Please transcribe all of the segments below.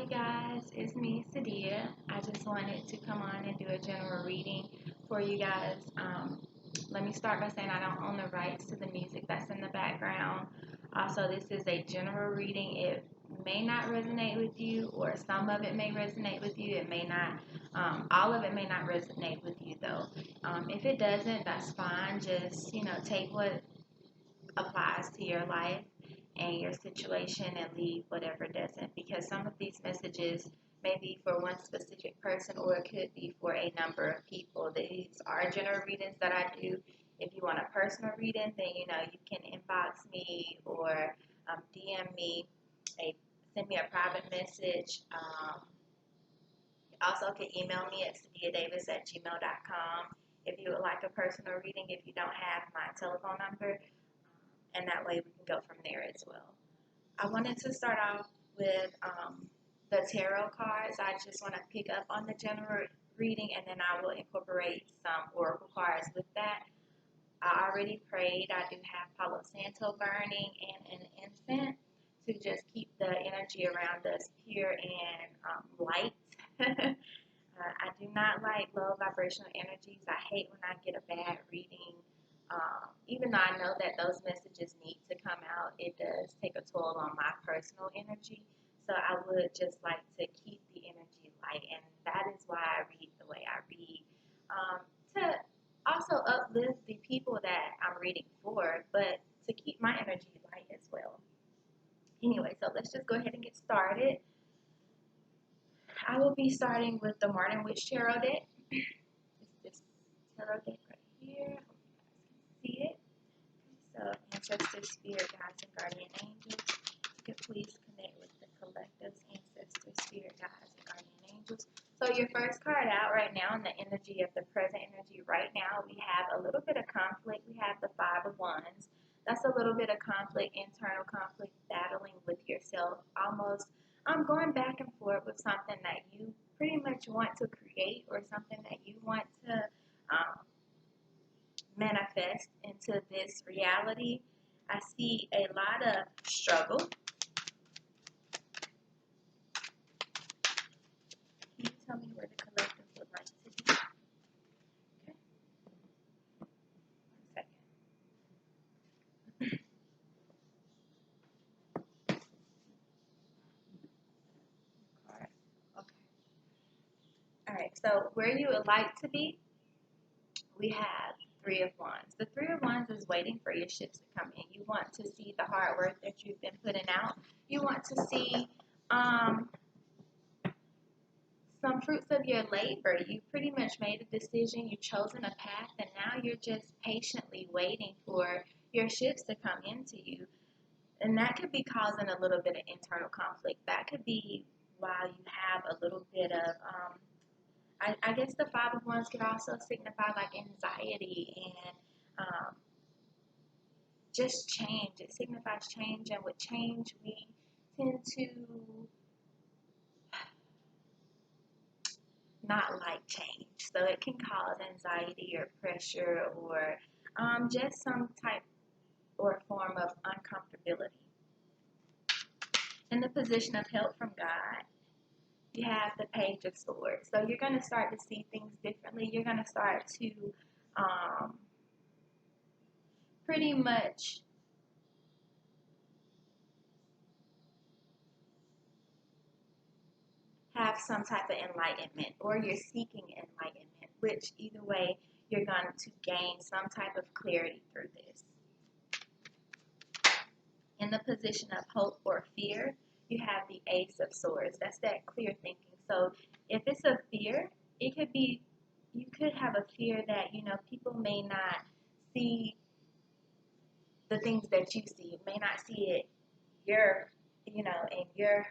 guys, it's me, Sadia. I just wanted to come on and do a general reading for you guys. Let me start by saying I don't own the rights to the music that's in the background. Also, this is a general reading. It may not resonate with you, or some of it may resonate with you. It may not, all of it may not resonate with you though. If it doesn't, that's fine. Just, take what applies to your life and your situation and leave whatever doesn't, because some of these messages may be for one specific person or it could be for a number of people. These are general readings that I do. If you want a personal reading, then you can inbox me or DM me, send me a private message. You also can email me at sadiadavis@gmail.com if you would like a personal reading, if you don't have my telephone number, and that way we can go from there as well. I wanted to start off with the tarot cards. I just want to pick up on the general reading, and then I will incorporate some oracle cards with that. I already prayed. I do have Palo Santo burning and an incense to just keep the energy around us pure and light. I do not like low vibrational energies. I hate when I get a bad reading. Even though I know that those messages need to come out, it does take a toll on my personal energy. So I would just like to keep the energy light, and that is why I read the way I read. To also uplift the people that I'm reading for, but to keep my energy light as well. Anyway, so let's just go ahead and get started. I will be starting with the Martin Witch Tarot deck. It's this tarot deck right here. Hope you guys can see it. So, ancestor, spirit, guides, and guardian angels, you can please connect with the collectives, ancestor, spirit, guides, and guardian angels. So, your first card out right now in the energy of the present energy right now, we have a little bit of conflict. We have the Five of Wands. That's a little bit of conflict, internal conflict, battling with yourself, almost going back and forth with something that you pretty much want to create or something that you want to manifest into this reality. I see a lot of struggle. Can you tell me where the collective would like to be? Okay. 1 second. Card. Okay. All right. So where you would like to be, we have Three of Wands. The Three of Wands is waiting for your ships to come in. You want to see the hard work that you've been putting out. You want to see some fruits of your labor. You pretty much made a decision. You've chosen a path, and now you're just patiently waiting for your ships to come into you. And that could be causing a little bit of internal conflict. That could be why you have a little bit of I guess the Five of Wands could also signify like anxiety and just change. It signifies change, and with change, we tend to not like change. So it can cause anxiety or pressure or just some type or form of uncomfortability. In the position of help from God, you have the Page of Swords. So you're going to start to see things differently. You're going to start to pretty much have some type of enlightenment, or you're seeking enlightenment, which either way, you're going to gain some type of clarity through this. In the position of hope or fear, you have the Ace of Swords. That's that clear thinking. So if it's a fear, it could be, you could have a fear that, people may not see the things that you see. You may not see it in your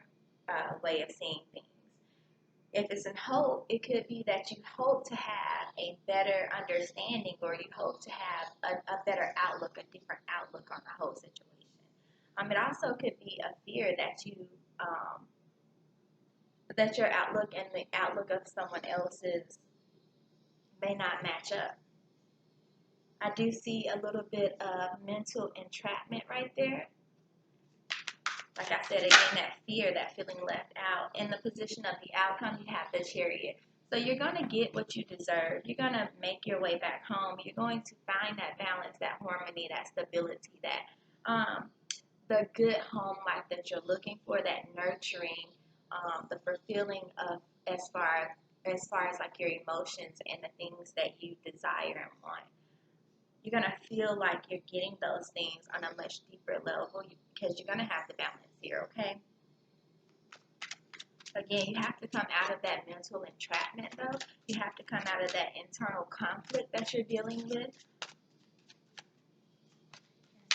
way of seeing things. If it's in hope, it could be that you hope to have a better understanding, or you hope to have a better outlook, a different outlook on the whole situation. It also could be a fear that that your outlook and the outlook of someone else's may not match up. I do see a little bit of mental entrapment right there. Like I said again, that fear, that feeling left out. In the position of the outcome, you have the Chariot. So you're going to get what you deserve. You're going to make your way back home. You're going to find that balance, that harmony, that stability, the good home life that you're looking for, that nurturing, the fulfilling of as far as like your emotions and the things that you desire and want. You're going to feel like you're getting those things on a much deeper level because you're going to have the balance here, okay? Again, you have to come out of that mental entrapment, though. You have to come out of that internal conflict that you're dealing with.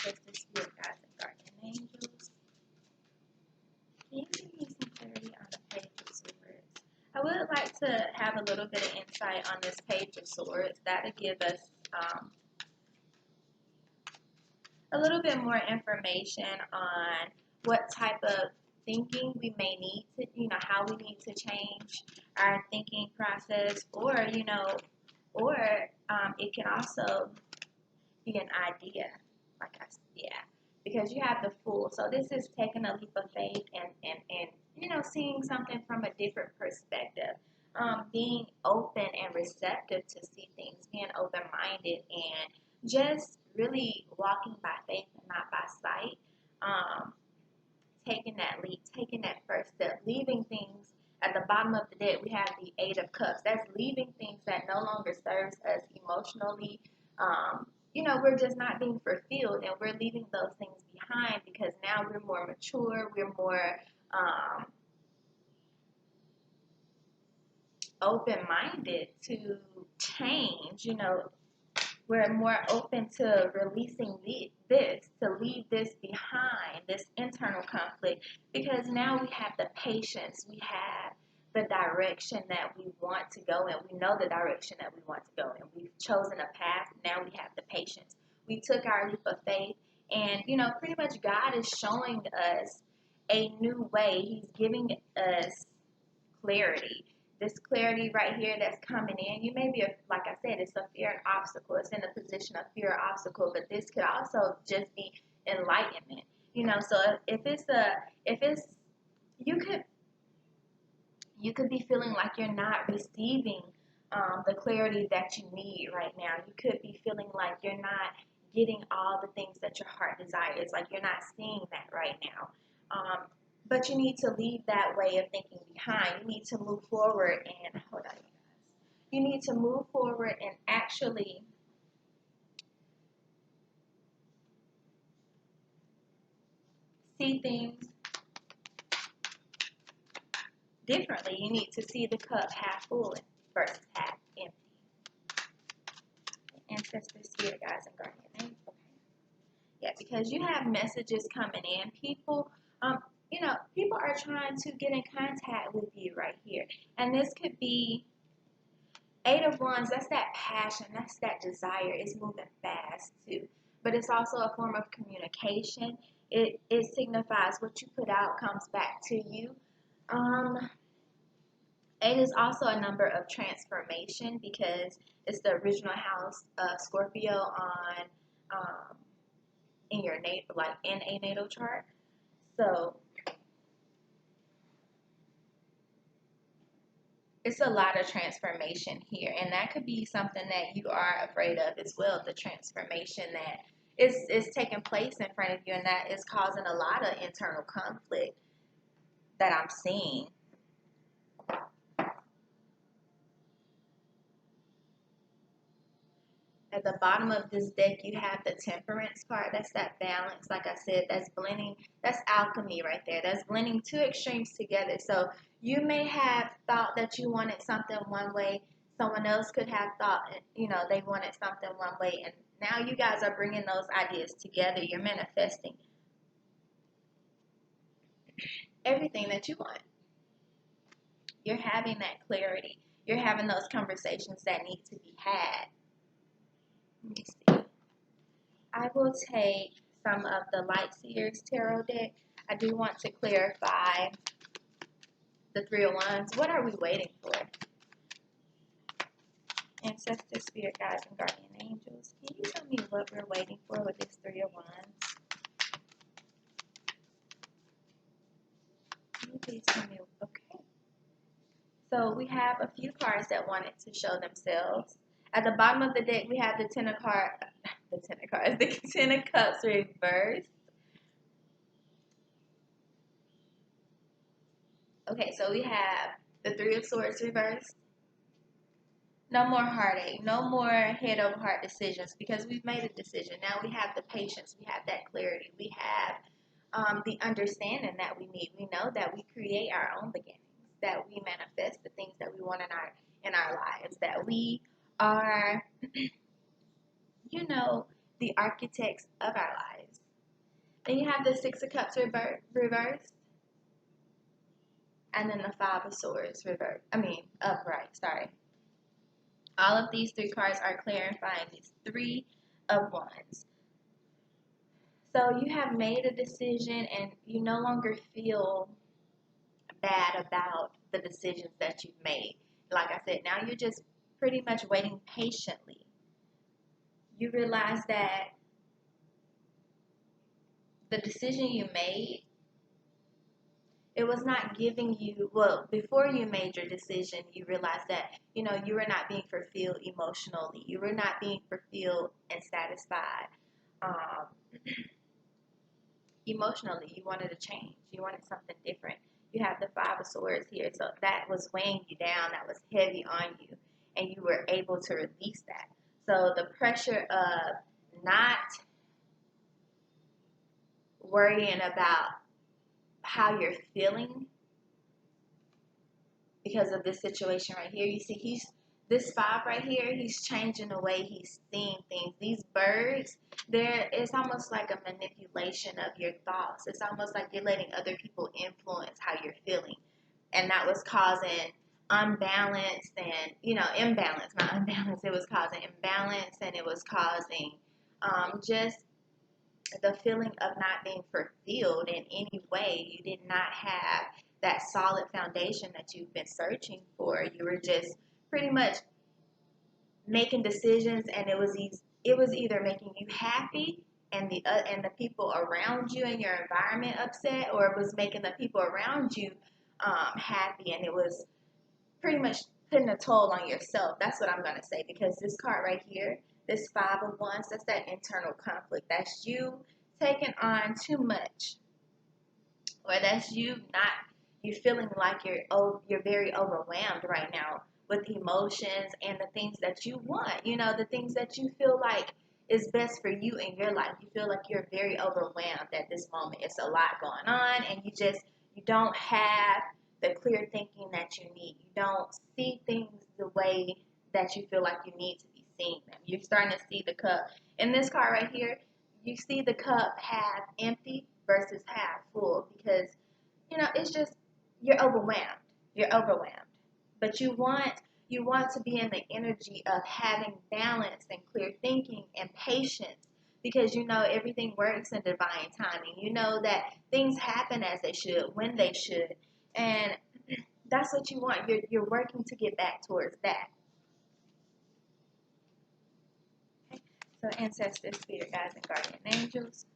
Ancestors, spirit guides, and guardian angels. Can you give me some clarity on the Page of Swords? I would like to have a little bit of insight on this Page of Swords. That would give us a little bit more information on what type of thinking we may need to, how we need to change our thinking process, or it can also be an idea, because you have the Fool. So this is taking a leap of faith and seeing something from a different perspective, being open and receptive to see things, being open-minded, and just really walking by faith and not by sight. Taking that leap, taking that first step, leaving things at the bottom of the deck. We have the Eight of Cups. That's leaving things that no longer serves us emotionally. We're just not being fulfilled, and we're leaving those things behind because now we're more mature. We're more open-minded to change. We're more open to releasing to leave this behind, this internal conflict, because now we have the patience, we have the direction that we want to go in. We know the direction that we want to go in. We've chosen a path. Now we have the patience. We took our leap of faith, and pretty much God is showing us a new way. He's giving us clarity. This clarity right here that's coming in, you may be, like I said, it's a fear and obstacle. It's in a position of fear or obstacle, but this could also just be enlightenment. So if you could be feeling like you're not receiving the clarity that you need right now. You could be feeling like you're not getting all the things that your heart desires, like you're not seeing that right now. But you need to leave that way of thinking behind. You need to move forward and, hold on, you guys. You need to move forward and actually see things differently. You need to see the cup half full versus half empty. Ancestors, spirit guides, and guardian angels. Okay. Yeah, because you have messages coming in. People are trying to get in contact with you right here. And this could be Eight of Wands. That's that passion. That's that desire. It's moving fast too. But it's also a form of communication. It signifies what you put out comes back to you. Eight is also a number of transformation because it's the original house of Scorpio on in your in a natal chart. So it's a lot of transformation here, and that could be something that you are afraid of as well. The transformation that is taking place in front of you, and that is causing a lot of internal conflict that I'm seeing. At the bottom of this deck, you have the Temperance card. That's that balance. Like I said, that's blending. That's alchemy right there. That's blending two extremes together. So you may have thought that you wanted something one way. Someone else could have thought, they wanted something one way. And now you guys are bringing those ideas together. You're manifesting everything that you want. You're having that clarity. You're having those conversations that need to be had. Let me see. I will take some of the Light Seers Tarot deck. I do want to clarify the Three of Wands. What are we waiting for? Ancestors, spirit guides, and guardian angels. Can you tell me what we're waiting for with this Three of Wands? please tell me. Okay. So we have a few cards that wanted to show themselves. At the bottom of the deck, we have the Ten of Cards, the Ten of Cups reversed. Okay, so we have the Three of Swords reversed. No more heartache, no more head over heart decisions because we've made a decision. Now we have the patience, we have that clarity, we have the understanding that we need. We know that we create our own beginnings, that we manifest the things that we want in our lives, that we are, you know, the architects of our lives. Then you have the Six of Cups reversed, and then the Five of Swords reversed. Upright. Sorry. All of these three cards are clarifying these Three of Wands. So you have made a decision and you no longer feel bad about the decisions that you've made. Like I said, now you're just pretty much waiting patiently. You realize that the decision you made, it was not giving you, well, before you made your decision, you realized that, you know, you were not being fulfilled emotionally. You were not being fulfilled and satisfied. Emotionally, you wanted a change. You wanted something different. You have the Five of Swords here. So that was weighing you down. That was heavy on you. And you were able to release that. So the pressure of not worrying about how you're feeling because of this situation right here. You see, this five right here, he's changing the way he's seeing things. These birds, it's almost like a manipulation of your thoughts. It's almost like you're letting other people influence how you're feeling. And that was causing unbalance and, imbalance, not unbalance. It was causing imbalance and it was causing just the feeling of not being fulfilled in any way. You did not have that solid foundation that you've been searching for. You were just pretty much making decisions, and it was either making you happy and the people around you and your environment upset, or it was making the people around you happy, and it was pretty much putting a toll on yourself. That's what I'm going to say, because this card right here, this Five of Wands, that's that internal conflict. That's you taking on too much, or that's you feeling like you're very overwhelmed right now with emotions and the things that you want. The things that you feel like is best for you in your life. You feel like you're very overwhelmed at this moment. It's a lot going on, and you don't have the clear thinking that you need. You don't see things the way that you feel like you need to be seeing them. You're starting to see the cup. In this card right here, you see the cup half empty versus half full, because, it's just, you're overwhelmed. You're overwhelmed. But you want to be in the energy of having balance and clear thinking and patience, because everything works in divine timing. You know that things happen as they should, when they should. And that's what you want. You're working to get back towards that. Okay. So ancestors, spirit guides, and guardian angels.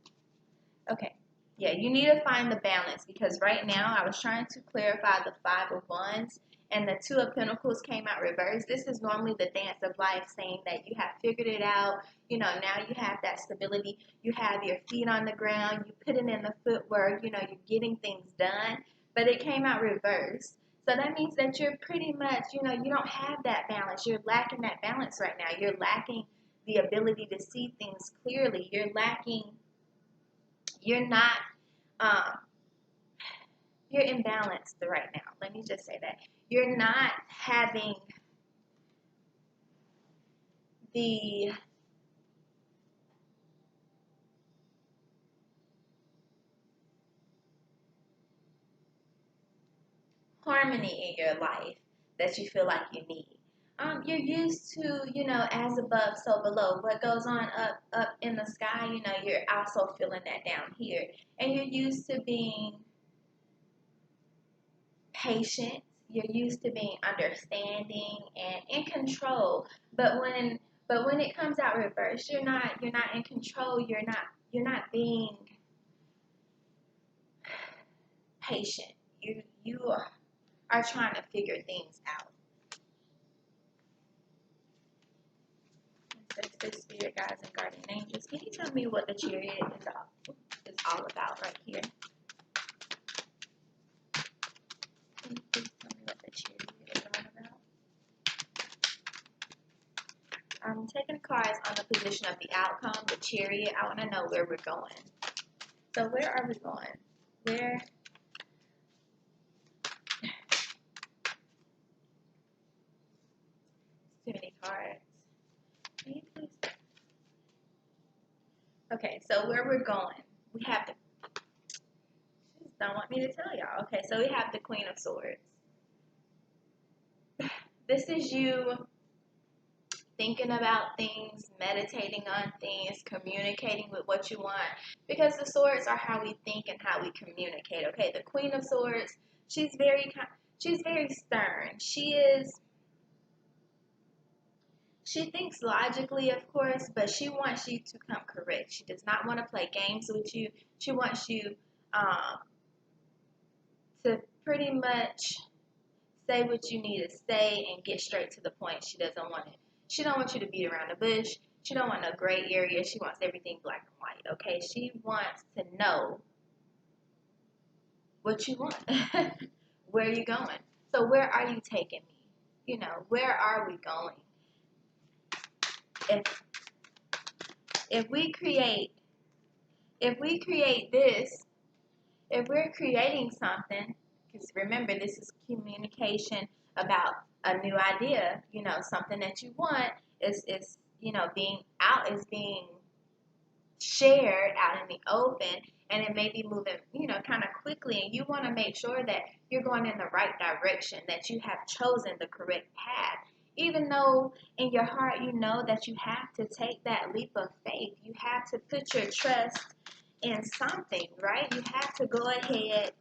Okay. Yeah, you need to find the balance, because right now I was trying to clarify the Five of Wands and the Two of Pentacles came out reversed. This is normally the dance of life, saying that you have figured it out. Now you have that stability. You have your feet on the ground. You put it in the footwork. You're getting things done. But it came out reversed. So that means that you're pretty much, you don't have that balance. You're lacking that balance right now. You're lacking the ability to see things clearly. You're not, you're imbalanced right now. Let me just say that. You're not having the harmony in your life that you feel like you need. You're used to, as above, so below. What goes on up in the sky, you're also feeling that down here. And you're used to being patient. You're used to being understanding and in control. But when it comes out reversed, you're not in control. You're not being patient. You are trying to figure things out. Ancestors, spirit guides, and guardian angels. Can you tell me what the chariot is all about right here? Can you please tell me what the chariot is all about? I'm taking cards on the position of the outcome, the chariot. I want to know where we're going. So where are we going? Where? Too many cards. Can you please? Okay, so where we're going, we have the. She just don't want me to tell y'all. Okay, so we have the Queen of Swords. This is you thinking about things, meditating on things, communicating with what you want. Because the swords are how we think and how we communicate. Okay, the Queen of Swords, she's very stern. She thinks logically, of course, but she wants you to come correct. She does not want to play games with you. She wants you to pretty much say what you need to say and get straight to the point. She doesn't want it. She don't want you to beat around the bush. She don't want no gray area. She wants everything black and white. Okay, she wants to know what you want. Where are you going? So where are you taking me? You know, where are we going? If we create this, if we're creating something, because remember, this is communication about a new idea, you know, something that you want is you know, being shared out in the open, and it may be moving, you know, kind of quickly, and you want to make sure that you're going in the right direction, that you have chosen the correct path. Even though in your heart you know that you have to take that leap of faith, you have to put your trust in something, right? You have to go ahead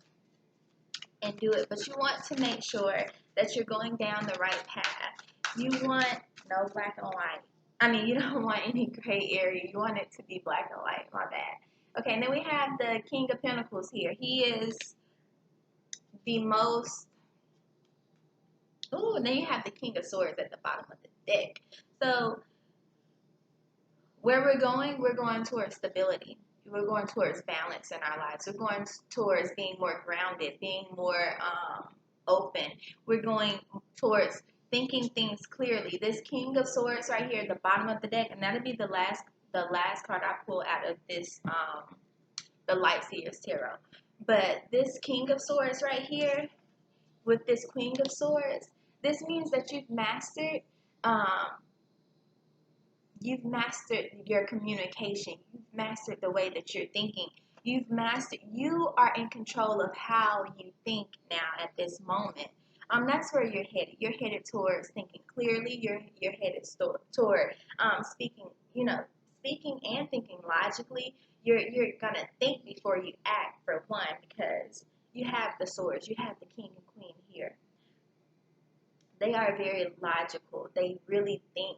and do it, but you want to make sure that you're going down the right path. You want no black and white. I mean, you don't want any gray area. You want it to be black and white. My bad. Okay, and then we have the King of Pentacles here. He is the most. Ooh, and then you have the King of Swords at the bottom of the deck. So where we're going towards stability. We're going towards balance in our lives. We're going towards being more grounded, being more open. We're going towards thinking things clearly. This King of Swords right here at the bottom of the deck, and that'll be the last card I pull out of this the Light Seers Tarot. But this King of Swords right here with this Queen of Swords, this means that you've mastered your communication. You've mastered the way that you're thinking. You are in control of how you think now at this moment. That's where you're headed. You're headed towards thinking clearly. You're headed toward speaking, speaking and thinking logically. You're gonna think before you act, for one, because you have the swords. You have the king and queen here. They are very logical. They really think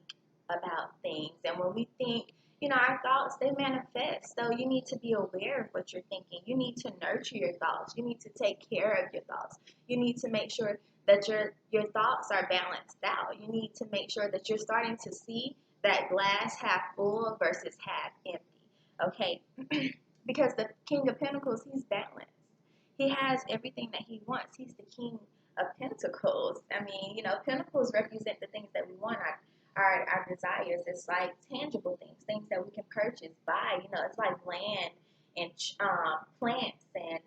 about things. And when we think, our thoughts, they manifest. So you need to be aware of what you're thinking. You need to nurture your thoughts. You need to take care of your thoughts. You need to make sure that your thoughts are balanced out. You need to make sure that you're starting to see that glass half full versus half empty. Okay? Because the King of Pentacles, he's balanced. He has everything that he wants. He's the King of Pentacles. I mean, Pentacles represent the things that we want, our desires. It's like tangible things that we can purchase, buy. It's like land and plants, and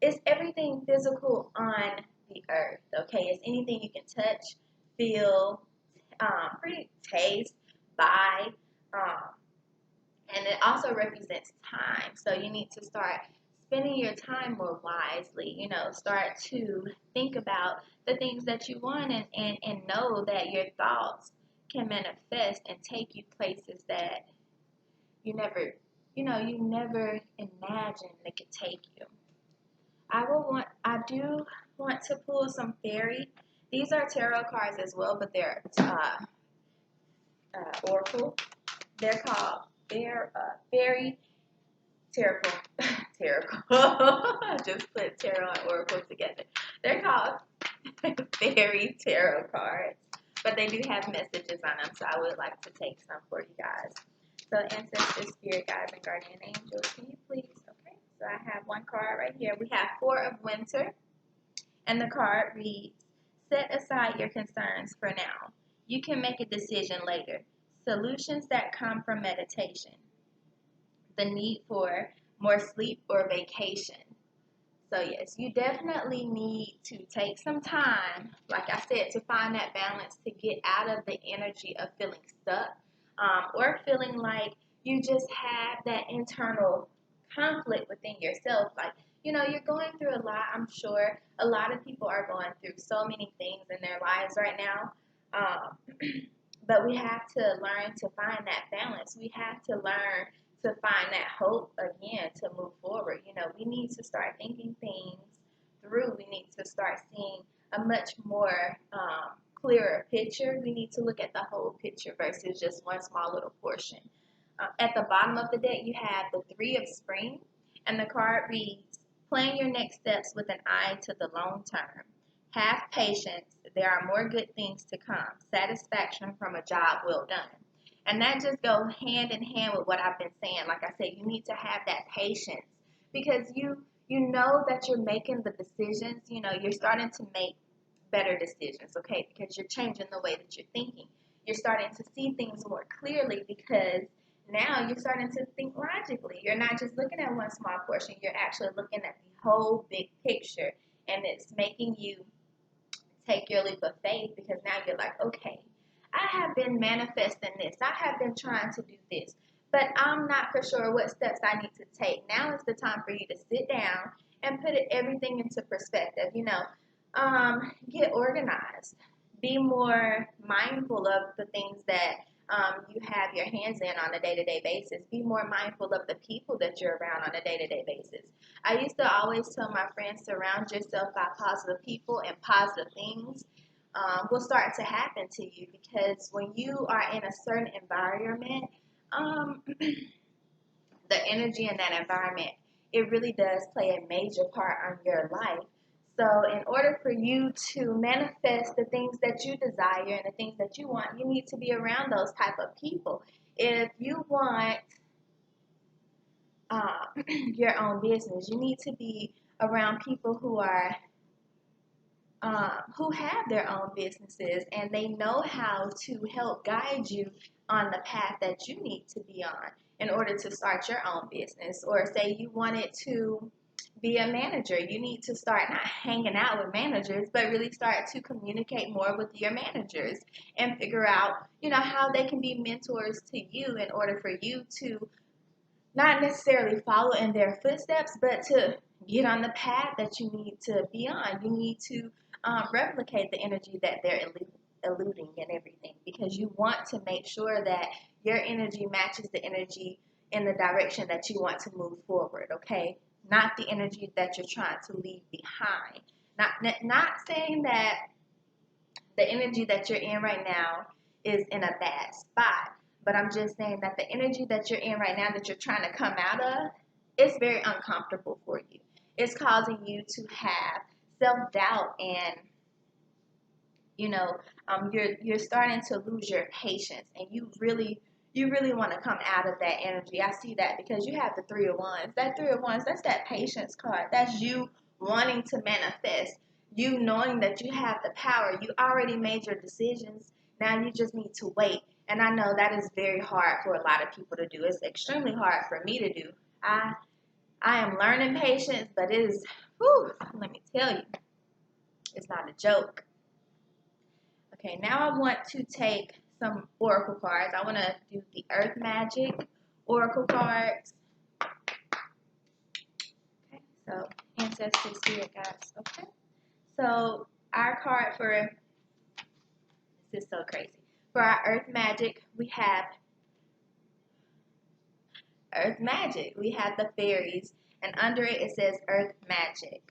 it's everything physical on the earth. Okay, it's anything you can touch, feel, taste, buy, and it also represents time. So you need to start spending your time more wisely. Start to think about the things that you want, and know that your thoughts can manifest and take you places that you never imagined they could take you. I do want to pull some fairy. These are tarot cards as well, but they're oracle. They're called fairy tarot. Tarot. just put tarot and oracle together. They're called fairy tarot cards, but they do have messages on them, so I would like to take some for you guys. So ancestors, spirit guides, and guardian angels, can you please? Okay, so I have one card right here. We have Four of Winter, and the card reads, set aside your concerns for now. You can make a decision later. Solutions that come from meditation. The need for more sleep or vacation. So yes, you definitely need to take some time, like I said, to find that balance, to get out of the energy of feeling stuck, or feeling like you just have that internal conflict within yourself. Like, you're going through a lot. I'm sure a lot of people are going through so many things in their lives right now. But we have to learn to find that balance. We have to learn to find that hope again to move forward. We need to start thinking things through. We need to start seeing a much more clearer picture. We need to look at the whole picture versus just one small little portion. At the bottom of the deck, you have the Three of Spring, and the card reads, plan your next steps with an eye to the long term. Have patience. There are more good things to come. Satisfaction from a job well done. And that just goes hand in hand with what I've been saying. Like I said, you need to have that patience because you know that you're making the decisions. You're starting to make better decisions, okay? Because you're changing the way that you're thinking. You're starting to see things more clearly because now you're starting to think logically. You're not just looking at one small portion. You're actually looking at the whole big picture, and it's making you take your leap of faith because now you're like, okay, I have been manifesting this. I have been trying to do this, but I'm not for sure what steps I need to take. Now is the time for you to sit down and put everything into perspective. Get organized. Be more mindful of the things that you have your hands in on a day-to-day basis. Be more mindful of the people that you're around on a day-to-day basis. I used to always tell my friends, surround yourself by positive people and positive things will start to happen to you because when you are in a certain environment, the energy in that environment, it really does play a major part on your life. So in order for you to manifest the things that you desire and the things that you want, you need to be around those type of people. If you want your own business, you need to be around people who have their own businesses and they know how to help guide you on the path that you need to be on in order to start your own business. Or say you wanted to be a manager, you need to start not hanging out with managers, but really start to communicate more with your managers and figure out, how they can be mentors to you in order for you to not necessarily follow in their footsteps, but to get on the path that you need to be on. You need to replicate the energy that they're eluding and everything because you want to make sure that your energy matches the energy in the direction that you want to move forward, okay? Not the energy that you're trying to leave behind. Not saying that the energy that you're in right now is in a bad spot, but I'm just saying that the energy that you're in right now that you're trying to come out of, it's very uncomfortable for you. It's causing you to have self-doubt and, you're starting to lose your patience and you really want to come out of that energy. I see that because you have the Three of Wands. That Three of Wands, that's that patience card. That's you wanting to manifest. You knowing that you have the power. You already made your decisions. Now you just need to wait. And I know that is very hard for a lot of people to do. It's extremely hard for me to do. I am learning patience, but it is, let me tell you, it's not a joke. Okay, now I want to take some oracle cards. I want to do the Earth Magic oracle cards. Okay, so ancestors, spirit guides. Okay, so our card for, this is so crazy. For our Earth Magic, we have Earth Magic. We have the fairies, and under it, it says Earth Magic.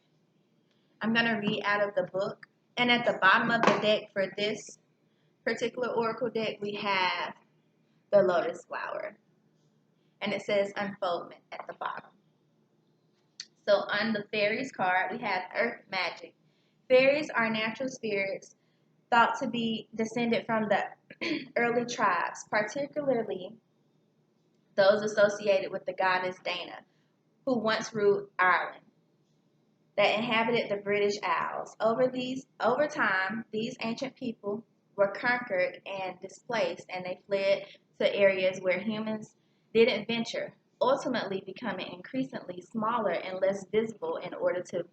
I'm going to read out of the book, and at the bottom of the deck for this particular oracle deck, we have the lotus flower, and it says unfoldment at the bottom. So on the fairies card, we have earth magic. Fairies are natural spirits thought to be descended from the early tribes, particularly those associated with the goddess Dana, who once ruled Ireland, that inhabited the British Isles. Over time, these ancient people were conquered and displaced, and they fled to areas where humans didn't venture, ultimately becoming increasingly smaller and less visible in order to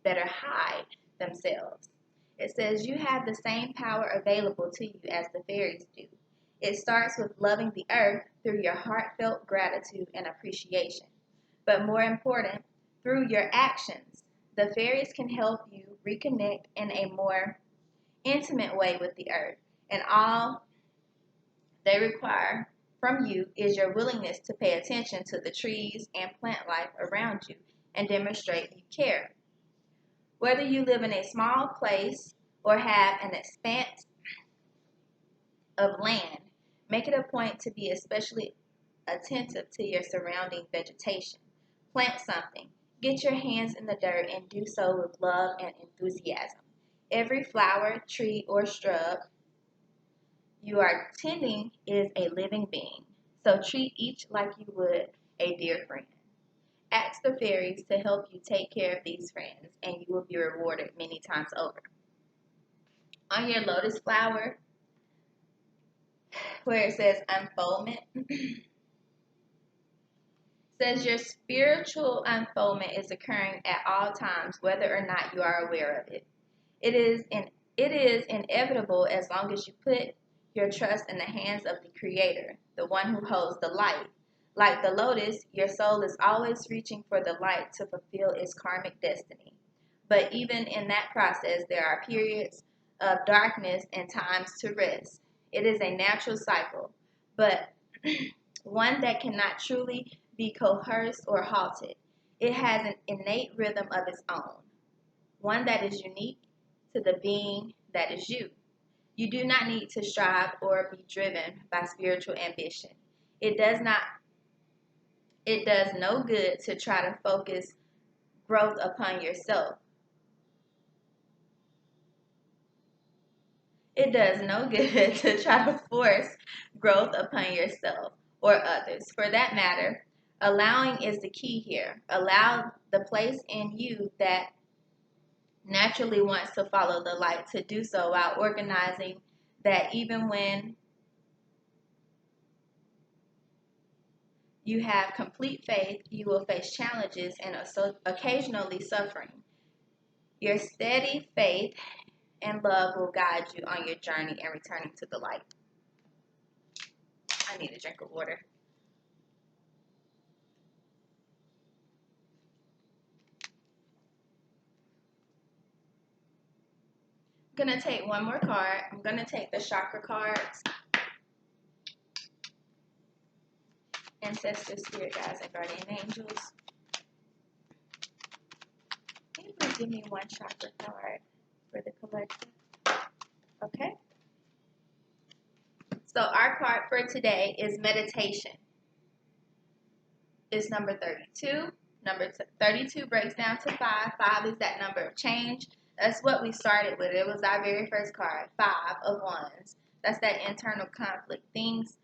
better hide themselves. It says you have the same power available to you as the fairies do. It starts with loving the earth through your heartfelt gratitude and appreciation. But more important, through your actions, the fairies can help you reconnect in a more intimate way with the earth. And all they require from you is your willingness to pay attention to the trees and plant life around you and demonstrate you care. Whether you live in a small place or have an expanse of land, make it a point to be especially attentive to your surrounding vegetation. Plant something. Get your hands in the dirt and do so with love and enthusiasm. Every flower, tree, or shrub you are tending is a living being, so treat each like you would a dear friend. Ask the fairies to help you take care of these friends, and you will be rewarded many times over. On your lotus flower, where it says unfoldment, says your spiritual unfoldment is occurring at all times, whether or not you are aware of it. It is inevitable as long as you put your trust in the hands of the Creator, the one who holds the light. Like the lotus, your soul is always reaching for the light to fulfill its karmic destiny. But even in that process, there are periods of darkness and times to rest. It is a natural cycle, but one that cannot truly be coerced or halted. It has an innate rhythm of its own, one that is unique to the being that is you. You do not need to strive or be driven by spiritual ambition. It does not it does no good to try to focus growth upon yourself. It does no good to try to force growth upon yourself or others. For that matter, allowing is the key here. Allow the place in you that naturally wants to follow the light to do so, while organizing that even when you have complete faith, you will face challenges and occasionally suffering. Your steady faith and love will guide you on your journey and returning to the light. I need a drink of water. I'm going to take one more card. I'm going to take the chakra cards. Ancestors, spirit guides, and guardian angels. Can you please give me one chakra card for the collective? Okay. So our card for today is meditation. It's number 32. Number 32 breaks down to 5. 5 is that number of change. That's what we started with. It was our very first card, 5 of Wands. That's that internal conflict. Things,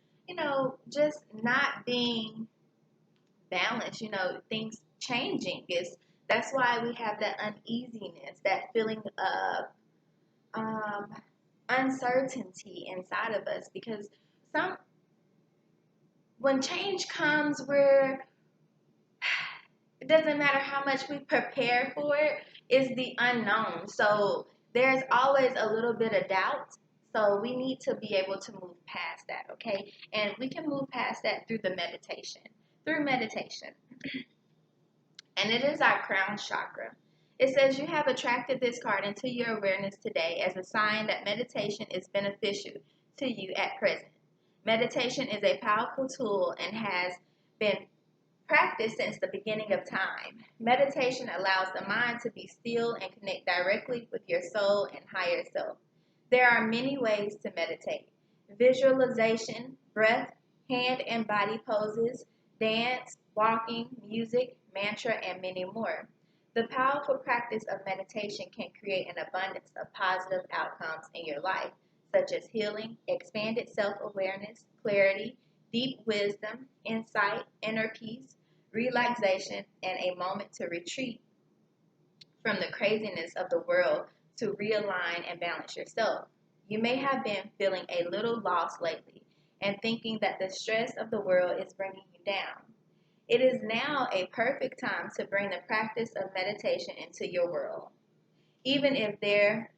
just not being balanced, things changing. That's why we have that uneasiness, that feeling of uncertainty inside of us, because when change comes, it doesn't matter how much we prepare for it, it's the unknown. So there's always a little bit of doubt. So we need to be able to move past that, okay? And we can move past that through meditation. And it is our crown chakra. It says you have attracted this card into your awareness today as a sign that meditation is beneficial to you at present. Meditation is a powerful tool and has been practiced since the beginning of time. Meditation allows the mind to be still and connect directly with your soul and higher self. There are many ways to meditate: visualization, breath, hand and body poses, dance, walking, music, mantra, and many more. The powerful practice of meditation can create an abundance of positive outcomes in your life, such as healing, expanded self awareness, clarity, deep wisdom, insight, inner peace, relaxation, and a moment to retreat from the craziness of the world to realign and balance yourself. You may have been feeling a little lost lately and thinking that the stress of the world is bringing you down. It is now a perfect time to bring the practice of meditation into your world. Even if there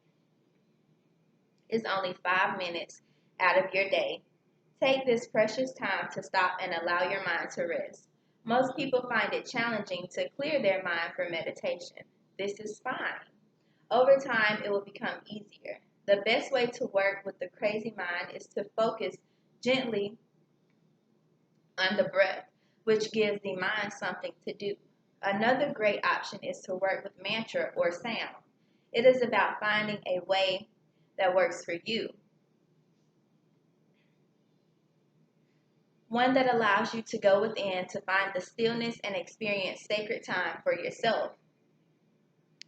is only 5 minutes out of your day, take this precious time to stop and allow your mind to rest. Most people find it challenging to clear their mind for meditation. This is fine. Over time, it will become easier. The best way to work with the crazy mind is to focus gently on the breath, which gives the mind something to do. Another great option is to work with mantra or sound. It is about finding a way that works for you, one that allows you to go within to find the stillness and experience sacred time for yourself.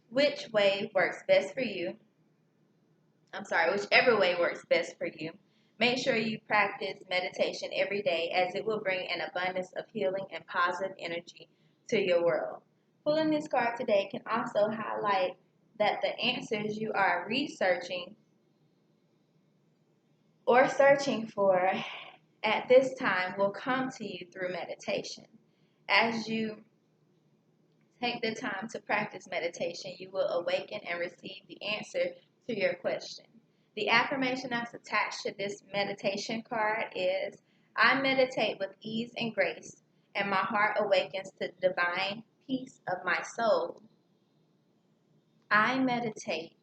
Which way works best for you? Whichever way works best for you. Make sure you practice meditation every day as it will bring an abundance of healing and positive energy to your world. Pulling this card today can also highlight that the answers you are researching or searching for at this time will come to you through meditation. As you take the time to practice meditation, you will awaken and receive the answer to your question. The affirmation that's attached to this meditation card is, I meditate with ease and grace, and my heart awakens to the divine peace of my soul. I meditate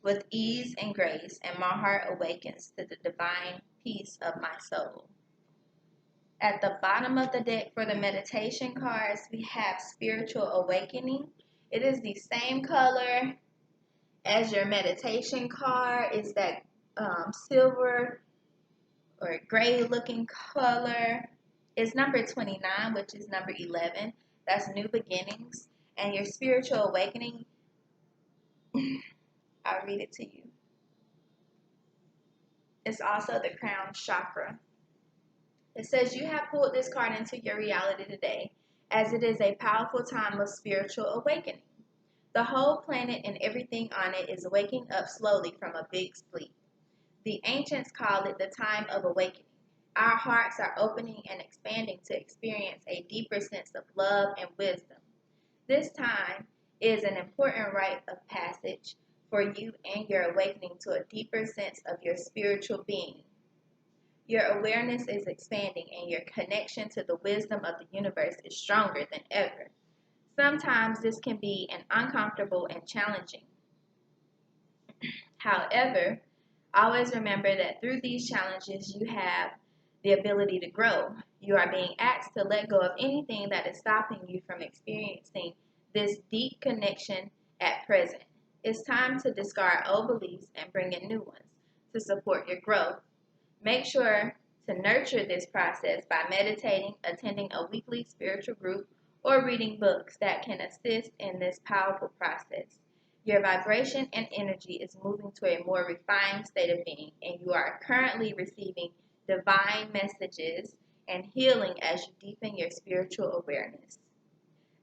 with ease and grace, and my heart awakens to the divine peace of my soul. At the bottom of the deck for the meditation cards, we have spiritual awakening. It is the same color as your meditation card. It's that silver or gray looking color. It's number 29, which is number 11. That's new beginnings. And your spiritual awakening, I'll read it to you. It's also the crown chakra. It says you have pulled this card into your reality today, as it is a powerful time of spiritual awakening. The whole planet and everything on it is waking up slowly from a big sleep. The ancients call it the time of awakening. Our hearts are opening and expanding to experience a deeper sense of love and wisdom. This time is an important rite of passage for you and your awakening to a deeper sense of your spiritual being. Your awareness is expanding and your connection to the wisdom of the universe is stronger than ever. Sometimes this can be uncomfortable and challenging. However, always remember that through these challenges, you have the ability to grow. You are being asked to let go of anything that is stopping you from experiencing this deep connection at present. It's time to discard old beliefs and bring in new ones to support your growth. Make sure to nurture this process by meditating, attending a weekly spiritual group, or reading books that can assist in this powerful process. Your vibration and energy is moving to a more refined state of being, and you are currently receiving divine messages and healing as you deepen your spiritual awareness.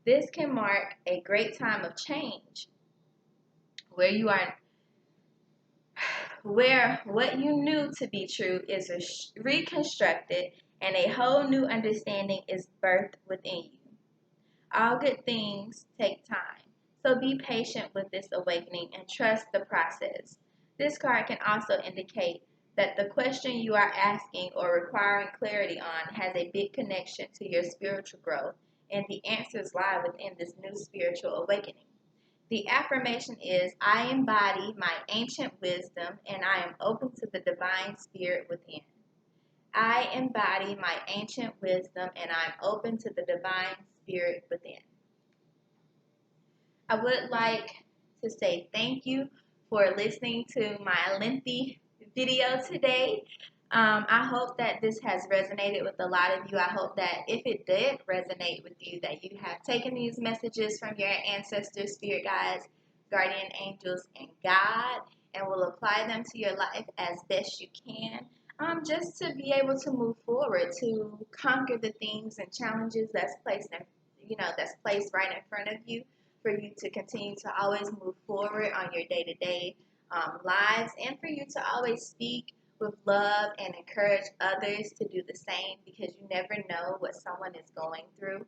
This can mark a great time of change where what you knew to be true is reconstructed and a whole new understanding is birthed within you. All good things take time, so be patient with this awakening and trust the process. This card can also indicate that the question you are asking or requiring clarity on has a big connection to your spiritual growth, and the answers lie within this new spiritual awakening. The affirmation is, I embody my ancient wisdom and I am open to the divine spirit within. I embody my ancient wisdom and I am open to the divine spirit within. I would like to say thank you for listening to my lengthy video today. I hope that this has resonated with a lot of you. I hope that if it did resonate with you, that you have taken these messages from your ancestors, spirit guides, guardian angels, and God, and will apply them to your life as best you can. Just to be able to move forward, to conquer the things and challenges that's that's placed right in front of you, for you to continue to always move forward on your day-to-day lives, and for you to always speak with love and encourage others to do the same, because you never know what someone is going through.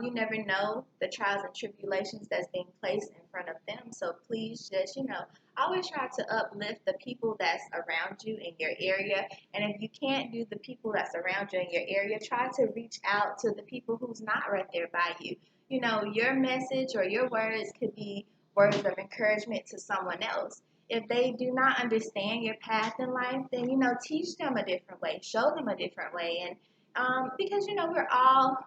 You never know the trials and tribulations that's being placed in front of them. So please just, always try to uplift the people that's around you in your area. And if you can't do the people that's around you in your area, try to reach out to the people who's not right there by you. Your message or your words could be words of encouragement to someone else. If they do not understand your path in life, then teach them a different way, show them a different way, and because we're all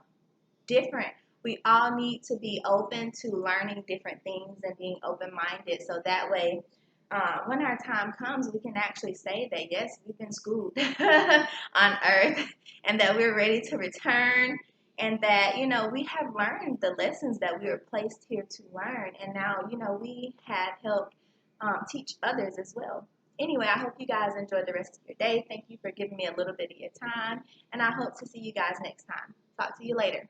different. We all need to be open to learning different things and being open-minded, so that way, when our time comes, we can actually say that yes, we've been schooled on Earth, and that we're ready to return, and that we have learned the lessons that we were placed here to learn, and now we have helped teach others as well. Anyway, I hope you guys enjoy the rest of your day. Thank you for giving me a little bit of your time, and I hope to see you guys next time. Talk to you later.